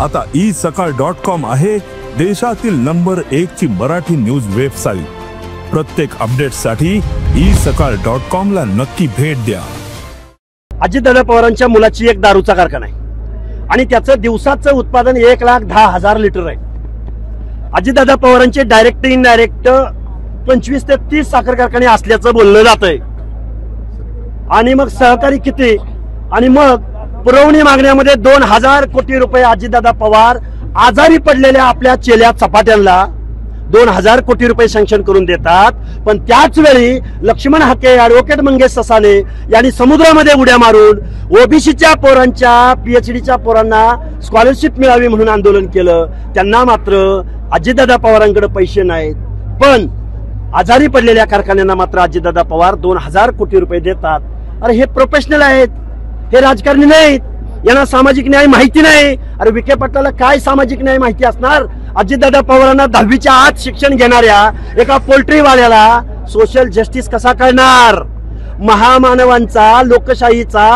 आता isakal.com आहे देशातील नंबर 1 ची मराठी न्यूज वेबसाईट। प्रत्येक अपडेटसाठी isakal.com ला नक्की भेट द्या। अजितदादा पवारांच्या मुलाची एक दारूचा कारखाना आहे आणि त्याचं दिवसाचं उत्पादन 1,10,000 लिटर आहे। अजितदादा पवारांचे डायरेक्ट इनडायरेक्ट 25 ते 30 साखर कारखाने असल्याचं बोललं जातंय आणि मग सहकारी किती आणि मग पुरवणी मागण्यामध्ये 2,000 कोटी रुपये अजितदादा पवार आजारी पडलेल्या आपल्या चेल्या चपाट्यांना 2,000 कोटी रुपये सँक्शन करून देतात। पण त्याच वेळी लक्ष्मण हाके, ॲडव्होकेट मंगेश ससाने यांनी समुद्रामध्ये उड्या मारून ओबीसीच्या पोरांच्या PhDच्या पोरांना स्कॉलरशिप मिळावी म्हणून आंदोलन केलं। त्यांना मात्र अजितदादा पवारांकडे पैसे नाहीत, पण आजारी पडलेल्या कारखान्यांना मात्र अजितदादा पवार 2,000 कोटी रुपये देतात। अरे हे प्रोफेशनल आहेत, हे राजकारणी नाहीत, यांना सामाजिक न्याय माहिती नाही। अरे विखे पाटलाला काय सामाजिक न्याय माहिती असणार? अजितदादा पवारांना 10वीच्या आत शिक्षण घेणाऱ्या एका पोल्ट्रीवाल्याला सोशल जस्टिस कसा कळणार? महामानवांचा, लोकशाहीचा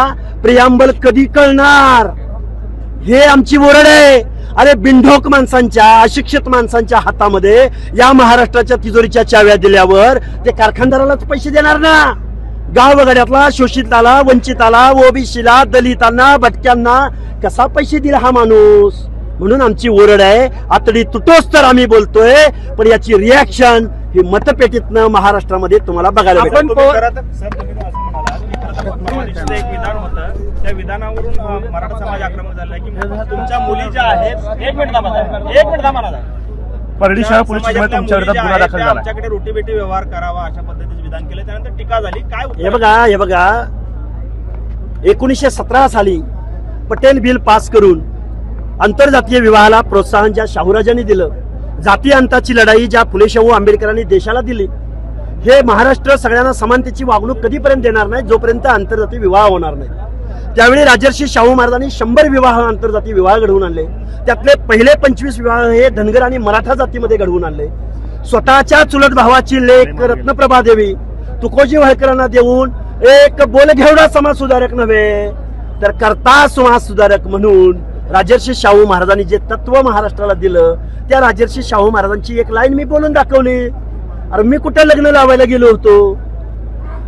प्रियांबल कधी कळणार? हे आमची ओरड आहे। अरे बिनढोक माणसांच्या, अशिक्षित माणसांच्या हातामध्ये या महाराष्ट्राच्या तिजोरीच्या चाव्या दिल्यावर ते कारखानदारालाच पैसे देणार ना? गावगाड्यातला, शोषिताला, वंचिताला, ओबीसीला, दलितांना, भटक्यांना कसा पैसे दिला हा माणूस? म्हणून आमची ओरड आहे। आतडी तुटोस तर आम्ही बोलतोय, पण याची रिॲक्शन ही मतपेटीतनं महाराष्ट्रामध्ये तुम्हाला बघायला भेटेल। एक विधान होतं, त्या विधानावरून मराठा समाज आक्रमक झाला की तुमच्या मुली ज्या आहेत, एक मिनिट थांबा परडी शहर पोलीस स्टेशनमध्ये तुमच्या विरोधात गुन्हा दाखल झाला। आमच्याकडे रोटी बेटी व्यवहार करावा अशा पद्धतीचे विधान केले, त्यानंतर टीका झाली। काय हे बघा 1917 साली पटेल बिल पास करून आंतरजातीय विवाहाला प्रोत्साहन ज्या शाहूराजांनी दिलं, जाती अंताची लढाई ज्या फुले शाहू आंबेडकरांनी देशाला दिली, हे महाराष्ट्र सगळ्यांना समानतेची वागणूक कधीपर्यंत देणार नाही जोपर्यंत आंतरजातीय विवाह होणार नाही। त्यावेळी राजर्षी शाहू महाराजांनी 100 विवाह आंतरजातीय विवाह घडवून आणले। त्यातले पहिले 25 विवाह हे धनगर आणि मराठा जातीमध्ये घडवून आणले। स्वतःच्या चुलत भावाची लेक रत्नप्रभा देवी तुकोजी होळकरांना देऊन एक बोलघेवडा समाज सुधारक नव्हे तर कर्ता समाज सुधारक म्हणून राजर्षी शाहू महाराजांनी जे तत्व महाराष्ट्राला दिलं, त्या राजर्षी शाहू महाराजांची एक लाईन मी बोलून दाखवली। अरे मी कुठे लग्न लावायला गेलो होतो?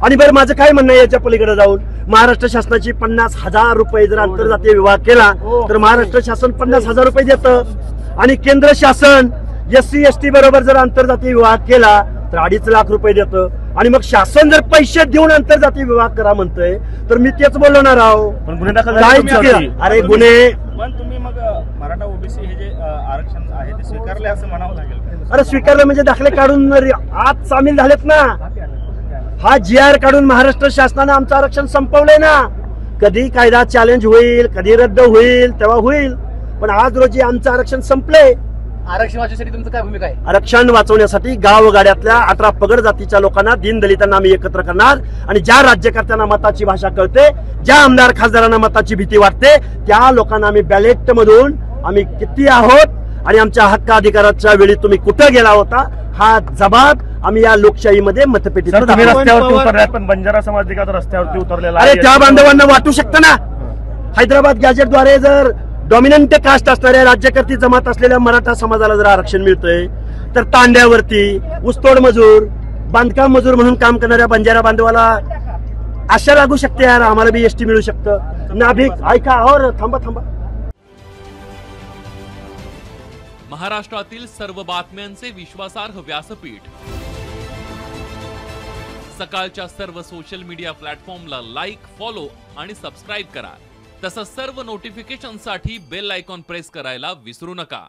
आणि बरं माझं काय म्हणणं आहे याच्या पलीकडे जाऊन, महाराष्ट्र शासनाची 50,000 रुपये जर आंतरजातीय विवाह केला तर महाराष्ट्र शासन 50,000 रुपये देतं आणि केंद्र शासन SC ST बरोबर जर आंतरजातीय विवाह केला तर 2.5 लाख रुपये देतं। आणि मग शासन जर पैसे देऊन आंतरजातीय विवाह करा म्हणतोय तर मी तेच बोलणार आहो। अरे गुन्हे पण तुम्ही मग मराठा ओबीसी हे जे आरक्षण आहे ते स्वीकारले असं म्हणावं लागेल। अरे स्वीकारलं म्हणजे दाखले काढून आत सामील झालेत ना। हा GR काढून महाराष्ट्र शासनाने आमचं आरक्षण संपवलंय ना। कधी कायदा चॅलेंज होईल, कधी रद्द होईल, तेव्हा होईल, पण आज रोजी आमचं आरक्षण संपलंय। आरक्षण वाचवण्यासाठी तुमचं काय भूमिका आहे? आरक्षण वाचवण्यासाठी गावगाड्यातल्या 18 पगड जातीच्या लोकांना, दीन दलितांना आम्ही एकत्र करणार आणि ज्या राज्यकर्त्यांना मताची भाषा कळते, ज्या आमदार खासदारांना मताची भीती वाटते, त्या लोकांना आम्ही बॅलेट मधून आम्ही किती आहोत आणि आमच्या हक्क अधिकाराच्या वेळी तुम्ही कुठे गेला होता हा जबाब आम्ही या लोकशाहीमध्ये मतपेटीत रस्त्यावरती उतरल्यात, पण बंजारा समाज देखील रस्त्यावरती उतरलेला आहे। अरे त्या बांधवांना वाटू शकतं ना। हैदराबाद गॅजेटद्वारे जर डॉमिनंट कास्ट असणाऱ्या राज्यकर्ती जमात असलेल्या मराठा समाजाला जर आरक्षण मिळतंय तर तांड्यावरती ऊसतोड मजूर, बांधकाम मजूर म्हणून काम करणाऱ्या बंजारा बांधवाला आशा लागू शकते यार आम्हाला बी ST मिळू शकतं। नाभिक ऐका और थांबा। महाराष्ट्रातील सर्व बातम्यांचे विश्वासार्ह व्यासपीठ, सकाळच्या सर्व सोशल मीडिया प्लॅटफॉर्मला लाईक, फॉलो आणि सबस्क्राईब करा। तसंच सर्व नोटिफिकेशनसाठी बेल आयकॉन प्रेस करायला विसरू नका।